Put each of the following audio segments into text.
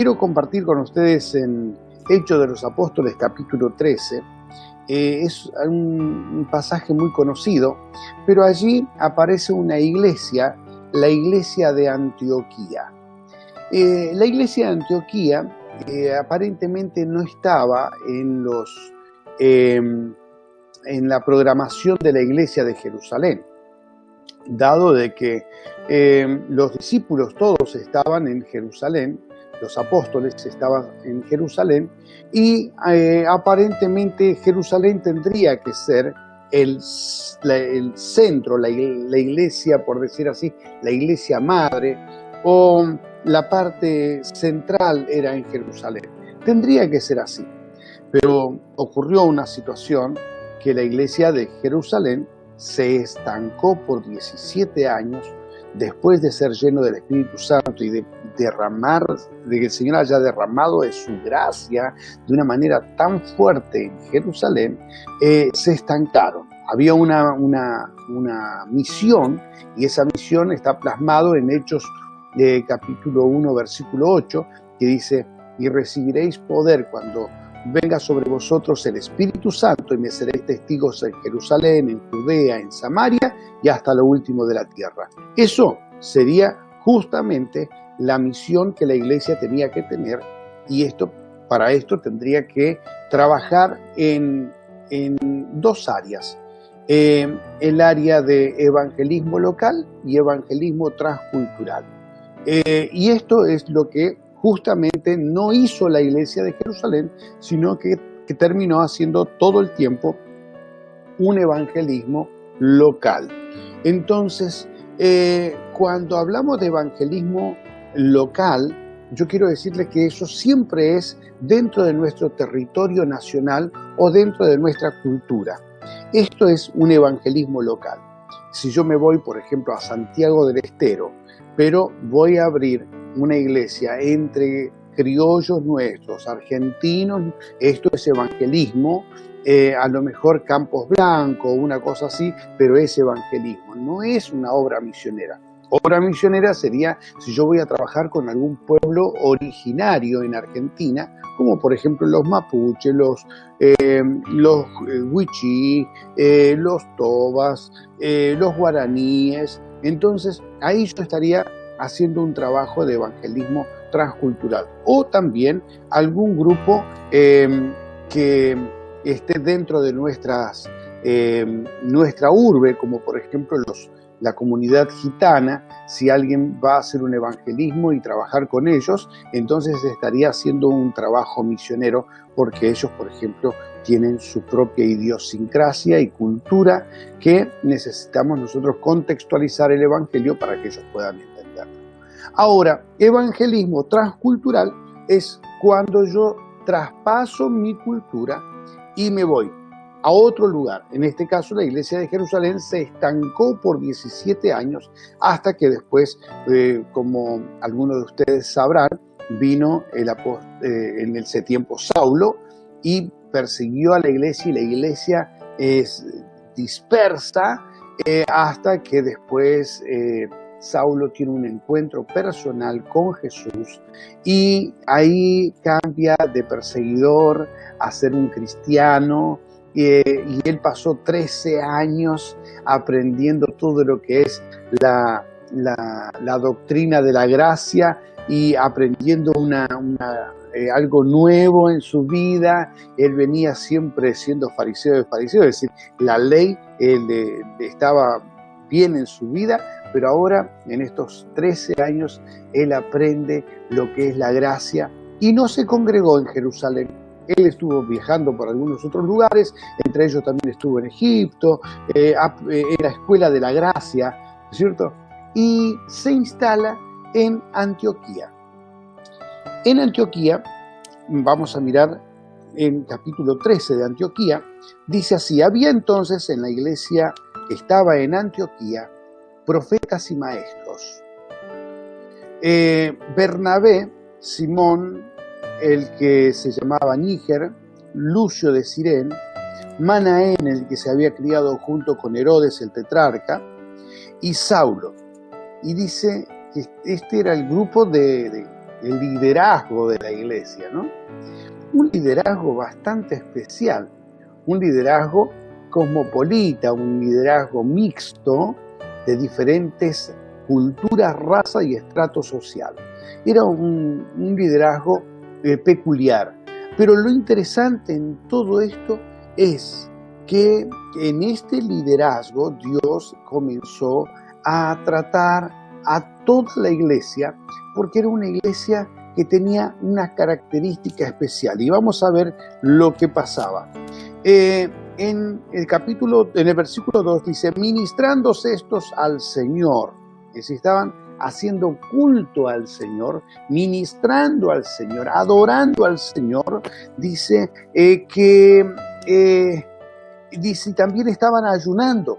quiero compartir con ustedes en Hechos de los Apóstoles, capítulo 13. Es un pasaje muy conocido, pero allí aparece una iglesia, la iglesia de Antioquía. La iglesia de Antioquía aparentemente no estaba en la programación de la iglesia de Jerusalén, dado de que los discípulos todos estaban en Jerusalén, los apóstoles estaban en Jerusalén, y aparentemente Jerusalén tendría que ser el centro, la iglesia, por decir así, la iglesia madre, o la parte central era en Jerusalén. Tendría que ser así, pero ocurrió una situación que la iglesia de Jerusalén se estancó por 17 años después de ser lleno del Espíritu Santo y de que el Señor haya derramado de su gracia de una manera tan fuerte en Jerusalén. Se estancaron. Había una misión, y esa misión está plasmado en Hechos capítulo 1, versículo 8, que dice: y recibiréis poder cuando venga sobre vosotros el Espíritu Santo, y me seréis testigos en Jerusalén, en Judea, en Samaria y hasta lo último de la tierra. Eso sería justamente la misión que la iglesia tenía que tener, y para esto tendría que trabajar en dos áreas: el área de evangelismo local y evangelismo transcultural. Y esto es lo que justamente no hizo la iglesia de Jerusalén, sino que terminó haciendo todo el tiempo un evangelismo local. Entonces, cuando hablamos de evangelismo local, yo quiero decirles que eso siempre es dentro de nuestro territorio nacional o dentro de nuestra cultura. Esto es un evangelismo local. Si yo me voy, por ejemplo, a Santiago del Estero, pero voy a abrir una iglesia entre criollos nuestros, argentinos, esto es evangelismo, a lo mejor Campos Blanco, una cosa así, pero es evangelismo, no es una obra misionera. Obra misionera sería si yo voy a trabajar con algún pueblo originario en Argentina, como por ejemplo los mapuches, los wichí, los tobas, los guaraníes. Entonces ahí yo estaría haciendo un trabajo de evangelismo transcultural, o también algún grupo que esté dentro de nuestra urbe, como por ejemplo la comunidad gitana. Si alguien va a hacer un evangelismo y trabajar con ellos, entonces estaría haciendo un trabajo misionero, porque ellos, por ejemplo, tienen su propia idiosincrasia y cultura que necesitamos nosotros contextualizar el evangelio para que ellos puedan entenderlo. Ahora, evangelismo transcultural es cuando yo traspaso mi cultura y me voy a otro lugar. En este caso, la iglesia de Jerusalén se estancó por 17 años hasta que después, como algunos de ustedes sabrán, vino en ese tiempo Saulo y persiguió a la iglesia, y la iglesia es dispersa hasta que después Saulo tiene un encuentro personal con Jesús, y ahí cambia de perseguidor a ser un cristiano. Y él pasó 13 años aprendiendo todo lo que es la doctrina de la gracia, y aprendiendo algo nuevo en su vida. Él venía siempre siendo fariseo, es decir, la ley estaba bien en su vida, pero ahora en estos 13 años él aprende lo que es la gracia, y no se congregó en Jerusalén. Él estuvo viajando por algunos otros lugares, entre ellos también estuvo en Egipto, era escuela de la gracia, ¿cierto? Y se instala en Antioquía. En Antioquía, vamos a mirar en capítulo 13 de Antioquía, dice así: había entonces en la iglesia que estaba en Antioquía profetas y maestros. Bernabé, Simón, el que se llamaba Níger, Lucio de Cirene, Manaén, el que se había criado junto con Herodes el tetrarca, y Saulo. Y dice que este era el grupo de el liderazgo de la iglesia, ¿no? Un liderazgo bastante especial, un liderazgo cosmopolita, un liderazgo mixto de diferentes culturas, raza y estrato social. Era un liderazgo peculiar. Pero lo interesante en todo esto es que en este liderazgo Dios comenzó a tratar a toda la iglesia, porque era una iglesia que tenía una característica especial. Y vamos a ver lo que pasaba. En el versículo 2 dice, ministrándose estos al Señor. Es decir, estaban haciendo culto al Señor, ministrando al Señor, adorando al Señor. Dice dice, también estaban ayunando.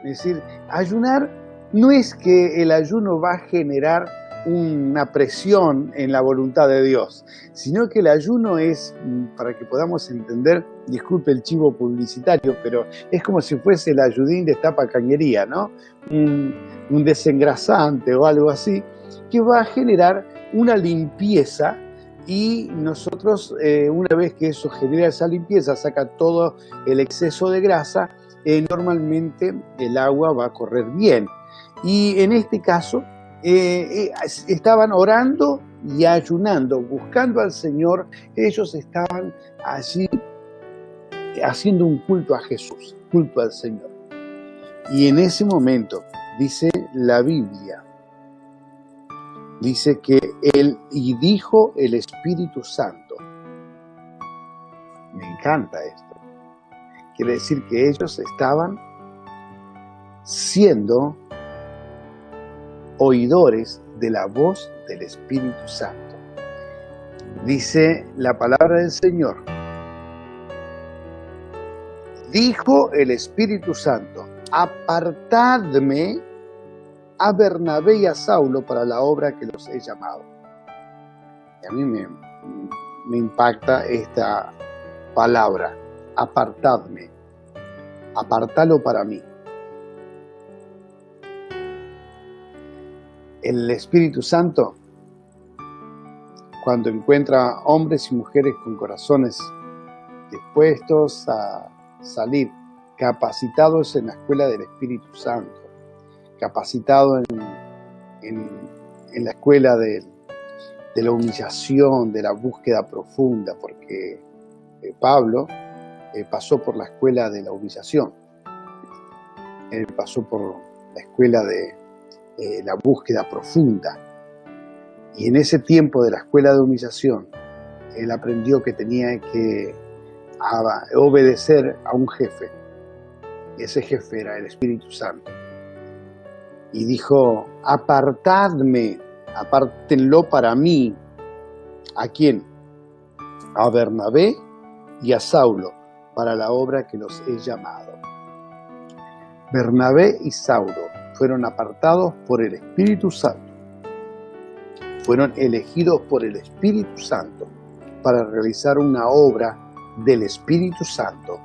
Es decir, ayunar no es que el ayuno va a generar una presión en la voluntad de Dios, sino que el ayuno es, para que podamos entender, disculpe el chivo publicitario, pero es como si fuese el ayudín de tapacañería, ¿no? Un desengrasante o algo así, que va a generar una limpieza. Y nosotros, una vez que eso genera esa limpieza, saca todo el exceso de grasa, normalmente el agua va a correr bien. Y en este caso, estaban orando y ayunando, buscando al Señor. Ellos estaban allí haciendo un culto a Jesús, culto al Señor. Y en ese momento, dice la Biblia, dice que y dijo el Espíritu Santo. Me encanta esto. Quiere decir que ellos estaban siendo oidores de la voz del Espíritu Santo. Dice la palabra del Señor. Dijo el Espíritu Santo, apartadme a Bernabé y a Saulo para la obra que los he llamado. Y a mí me impacta esta palabra, apartadme, apartalo para mí. El Espíritu Santo, cuando encuentra hombres y mujeres con corazones dispuestos a salir, capacitados en la escuela del Espíritu Santo, capacitados en la escuela de la humillación, de la búsqueda profunda, porque Pablo pasó por la escuela de la humillación, él pasó por la escuela de la búsqueda profunda, y en ese tiempo de la escuela de humillación, él aprendió que tenía que obedecer a un jefe, y ese jefe era el Espíritu Santo, y dijo, apartadme, apártenlo para mí. ¿A quién? A Bernabé y a Saulo, para la obra que los he llamado. Bernabé y Saulo fueron apartados por el Espíritu Santo, fueron elegidos por el Espíritu Santo para realizar una obra del Espíritu Santo.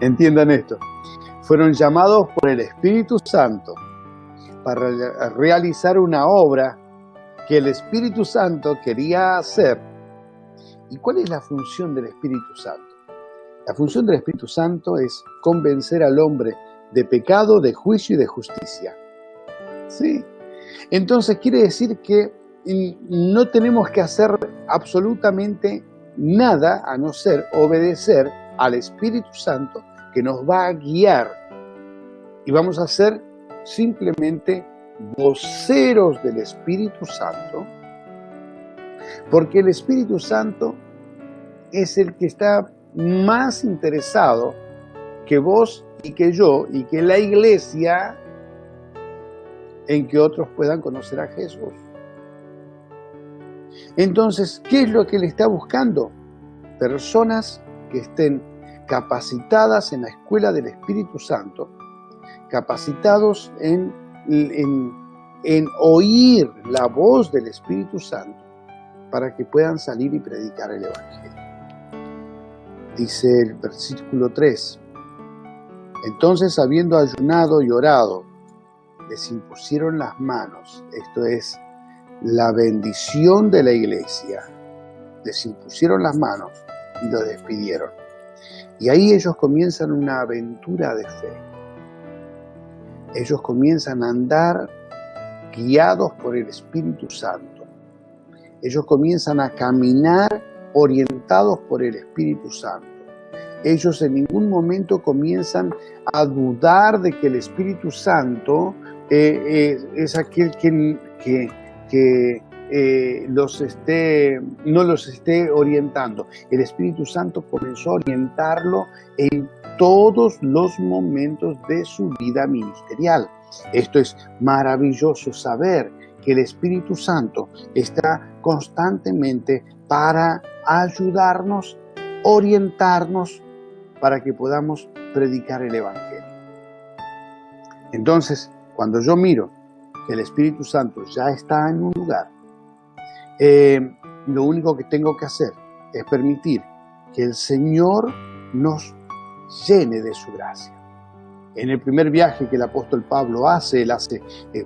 Entiendan esto. Fueron llamados por el Espíritu Santo para realizar una obra que el Espíritu Santo quería hacer. ¿Y cuál es la función del Espíritu Santo? La función del Espíritu Santo es convencer al hombre de pecado, de juicio y de justicia. ¿Sí? Entonces quiere decir que no tenemos que hacer absolutamente nada a no ser obedecer al Espíritu Santo que nos va a guiar. Y vamos a ser simplemente voceros del Espíritu Santo, porque el Espíritu Santo es el que está más interesado que vos y que yo y que la iglesia en que otros puedan conocer a Jesús. Entonces, ¿qué es lo que él está buscando? Personas que estén capacitadas en la escuela del Espíritu Santo, capacitados en oír la voz del Espíritu Santo para que puedan salir y predicar el Evangelio. Dice el versículo 3, entonces habiendo ayunado y orado, les impusieron las manos, esto es, la bendición de la iglesia, les impusieron las manos y los despidieron. Y ahí ellos comienzan una aventura de fe. Ellos comienzan a andar guiados por el Espíritu Santo. Ellos comienzan a caminar orientados por el Espíritu Santo. Ellos en ningún momento comienzan a dudar de que el Espíritu Santo es aquel que no los esté orientando. El Espíritu Santo comenzó a orientarlo en todos los momentos de su vida ministerial. Esto es maravilloso saber que el Espíritu Santo está constantemente para ayudarnos, orientarnos, para que podamos predicar el Evangelio. Entonces, cuando yo miro que el Espíritu Santo ya está en un lugar, lo único que tengo que hacer es permitir que el Señor nos llene de su gracia. En el primer viaje que el apóstol Pablo hace, él hace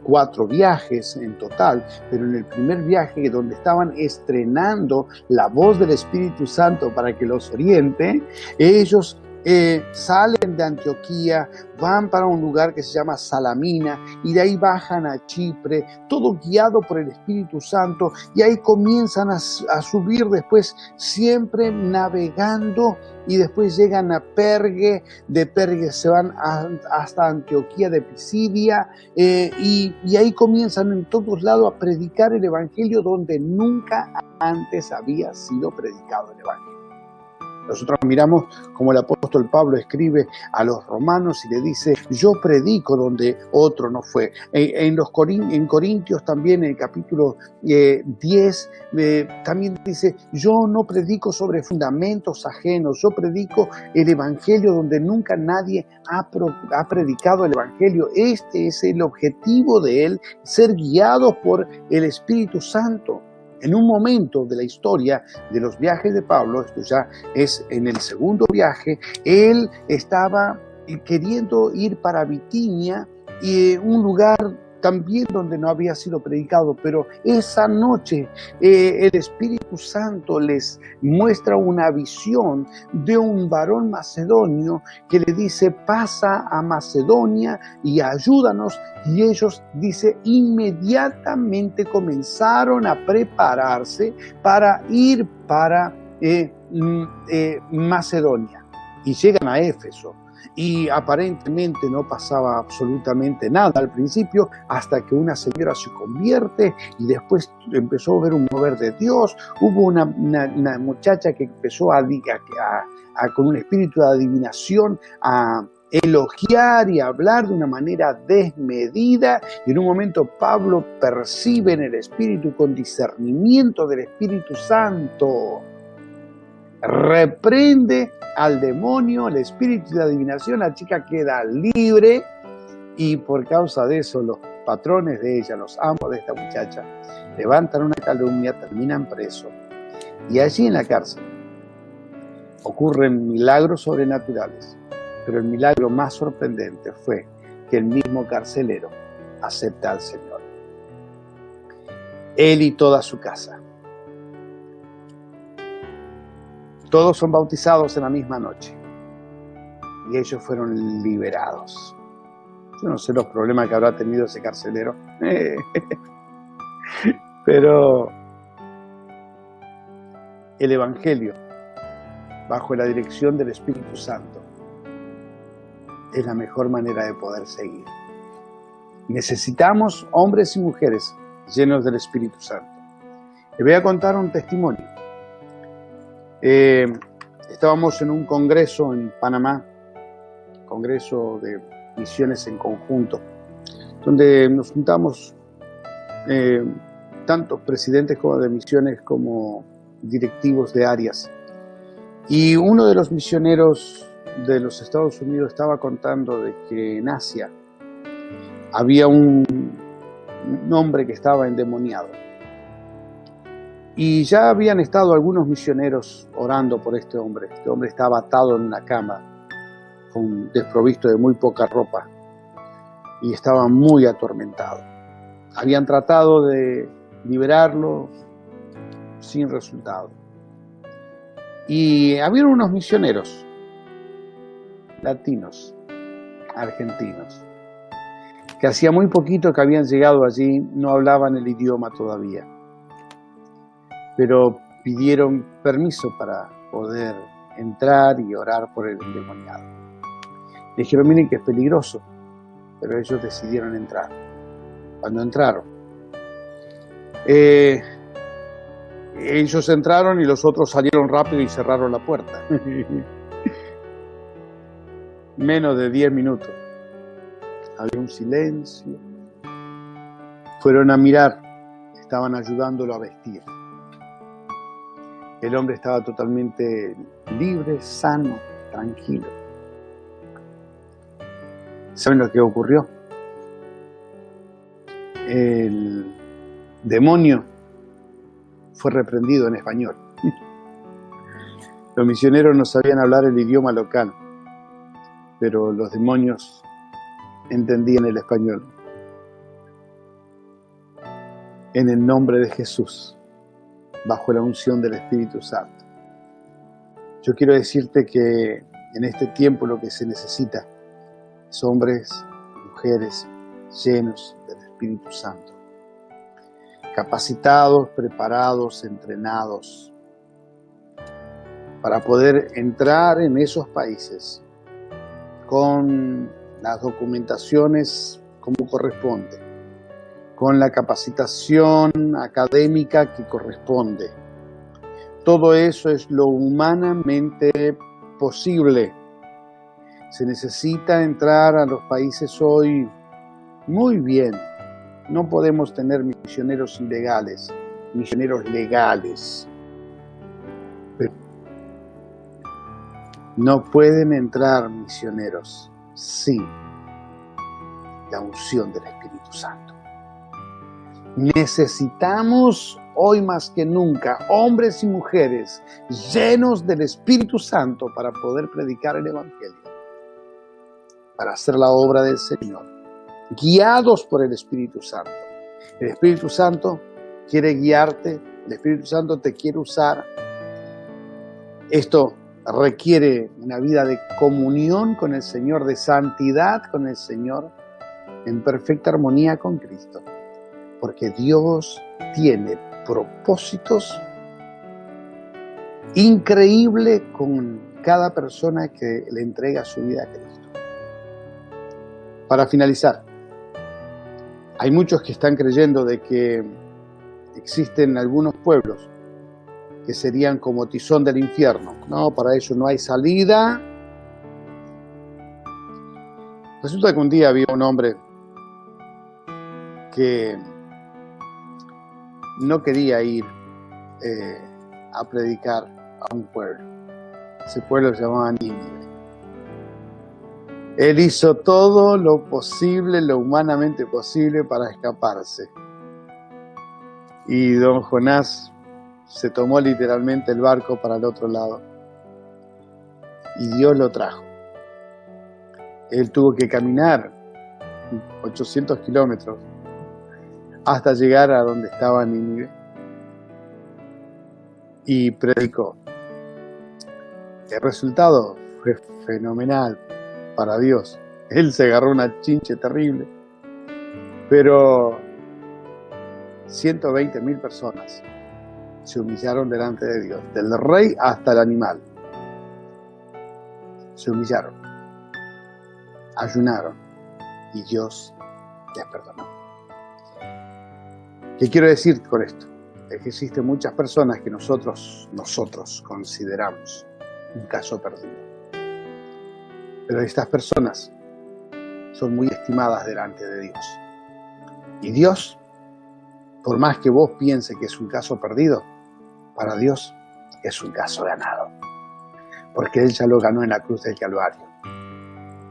4 viajes en total, pero en el primer viaje donde estaban estrenando la voz del Espíritu Santo para que los oriente, ellos salen de Antioquía, van para un lugar que se llama Salamina y de ahí bajan a Chipre, todo guiado por el Espíritu Santo, y ahí comienzan a subir después, siempre navegando, y después llegan a Perge, de Perge se van hasta Antioquía de Pisidia, y ahí comienzan en todos lados a predicar el Evangelio donde nunca antes había sido predicado el Evangelio. Nosotros miramos como el apóstol Pablo escribe a los romanos y le dice: yo predico donde otro no fue. En Corintios también, en el capítulo 10, también dice: yo no predico sobre fundamentos ajenos, yo predico el Evangelio donde nunca nadie ha predicado el Evangelio. Este es el objetivo de él, ser guiados por el Espíritu Santo. En un momento de la historia de los viajes de Pablo, esto ya es en el segundo viaje, él estaba queriendo ir para Bitinia, un lugar también donde no había sido predicado, pero esa noche el Espíritu Santo les muestra una visión de un varón macedonio que le dice: pasa a Macedonia y ayúdanos. Y ellos, dice, inmediatamente comenzaron a prepararse para ir para Macedonia, y llegan a Éfeso. Y aparentemente no pasaba absolutamente nada al principio, hasta que una señora se convierte y después empezó a ver un mover de Dios. Hubo una muchacha que empezó con un espíritu de adivinación a elogiar y hablar de una manera desmedida, y en un momento Pablo percibe en el Espíritu, con discernimiento del Espíritu Santo, reprende al demonio, el espíritu de adivinación, la chica queda libre, y por causa de eso los patrones de ella, los amos de esta muchacha, levantan una calumnia, terminan presos, y allí en la cárcel ocurren milagros sobrenaturales, pero el milagro más sorprendente fue que el mismo carcelero acepta al Señor, él y toda su casa. Todos son bautizados en la misma noche y ellos fueron liberados. Yo no sé los problemas que habrá tenido ese carcelero, pero el Evangelio, bajo la dirección del Espíritu Santo, es la mejor manera de poder seguir. Necesitamos hombres y mujeres llenos del Espíritu Santo. Les voy a contar un testimonio. Estábamos en un congreso en Panamá, congreso de misiones en conjunto, donde nos juntamos tanto presidentes como de misiones como directivos de áreas. Y uno de los misioneros de los Estados Unidos estaba contando de que en Asia había un hombre que estaba endemoniado. Y ya habían estado algunos misioneros orando por este hombre. Este hombre estaba atado en una cama, desprovisto de muy poca ropa, y estaba muy atormentado. Habían tratado de liberarlo sin resultado. Y había unos misioneros latinos, argentinos, que hacía muy poquito que habían llegado allí, no hablaban el idioma todavía, pero pidieron permiso para poder entrar y orar por el endemoniado. Dijeron, miren que es peligroso, pero ellos decidieron entrar. Cuando entraron, ellos entraron y los otros salieron rápido y cerraron la puerta. Menos de 10 minutos. Había un silencio. Fueron a mirar, estaban ayudándolo a vestir. El hombre estaba totalmente libre, sano, tranquilo. ¿Saben lo que ocurrió? El demonio fue reprendido en español. Los misioneros no sabían hablar el idioma local, pero los demonios entendían el español. En el nombre de Jesús, bajo la unción del Espíritu Santo. Yo quiero decirte que en este tiempo lo que se necesita es hombres, mujeres llenos del Espíritu Santo, capacitados, preparados, entrenados, para poder entrar en esos países con las documentaciones como corresponde, con la capacitación académica que corresponde. Todo eso es lo humanamente posible. Se necesita entrar a los países hoy muy bien. No podemos tener misioneros ilegales, misioneros legales. Pero no pueden entrar misioneros sin la unción del Espíritu Santo. Necesitamos hoy más que nunca hombres y mujeres llenos del Espíritu Santo para poder predicar el Evangelio, para hacer la obra del Señor, guiados por el Espíritu Santo. El Espíritu Santo quiere guiarte, el Espíritu Santo te quiere usar. Esto requiere una vida de comunión con el Señor, de santidad con el Señor, en perfecta armonía con Cristo, porque Dios tiene propósitos increíbles con cada persona que le entrega su vida a Cristo. Para finalizar, hay muchos que están creyendo de que existen algunos pueblos que serían como Tizón del infierno. No, para eso no hay salida. Resulta que un día había un hombre que no quería ir a predicar a un pueblo. Ese pueblo se llamaba Nínive. Él hizo todo lo posible, lo humanamente posible para escaparse. Y don Jonás se tomó literalmente el barco para el otro lado. Y Dios lo trajo. Él tuvo que caminar 800 kilómetros hasta llegar a donde estaba Nínive. Y predicó. El resultado fue fenomenal para Dios. Él se agarró una chinche terrible. Pero 120.000 personas se humillaron delante de Dios, del rey hasta el animal. Se humillaron, ayunaron y Dios les perdonó. ¿Qué quiero decir con esto? Es que existen muchas personas que nosotros consideramos un caso perdido. Pero estas personas son muy estimadas delante de Dios. Y Dios, por más que vos pienses que es un caso perdido, para Dios es un caso ganado. Porque Él ya lo ganó en la cruz del Calvario.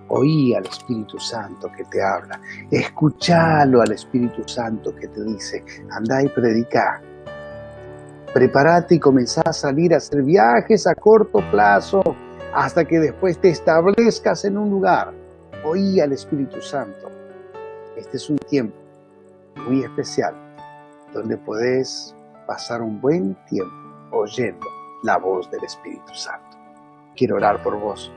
Oí al Espíritu Santo que te habla. Escuchalo al Espíritu Santo que te dice, andá y predicá. Prepárate y comenzá a salir a hacer viajes a corto plazo hasta que después te establezcas en un lugar. Oí al Espíritu Santo. Este es un tiempo muy especial donde podés pasar un buen tiempo oyendo la voz del Espíritu Santo. Quiero orar por vos,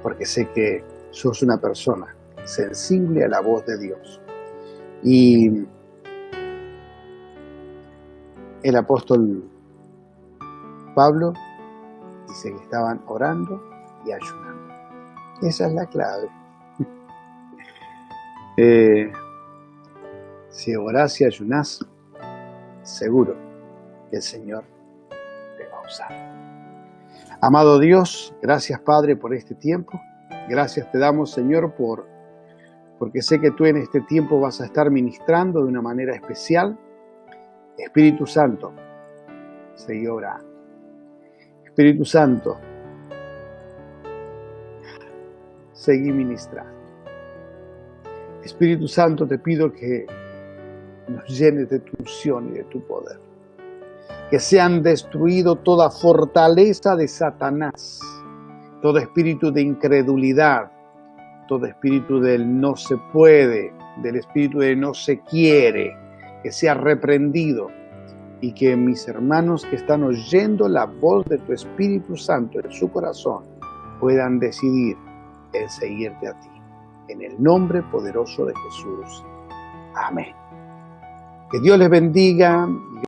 porque sé que sos una persona sensible a la voz de Dios. Y el apóstol Pablo dice que estaban orando y ayunando. Esa es la clave. Si orás y ayunás, seguro que el Señor te va a usar. Amado Dios, gracias Padre por este tiempo. Gracias te damos, Señor, porque sé que tú en este tiempo vas a estar ministrando de una manera especial. Espíritu Santo, seguí orando. Espíritu Santo, seguí ministrando. Espíritu Santo, te pido que nos llenes de tu unción y de tu poder. Que sean destruido toda fortaleza de Satanás, todo espíritu de incredulidad, todo espíritu del no se puede, del espíritu de no se quiere, que sea reprendido y que mis hermanos que están oyendo la voz de tu Espíritu Santo en su corazón puedan decidir en seguirte a ti. En el nombre poderoso de Jesús. Amén. Que Dios les bendiga.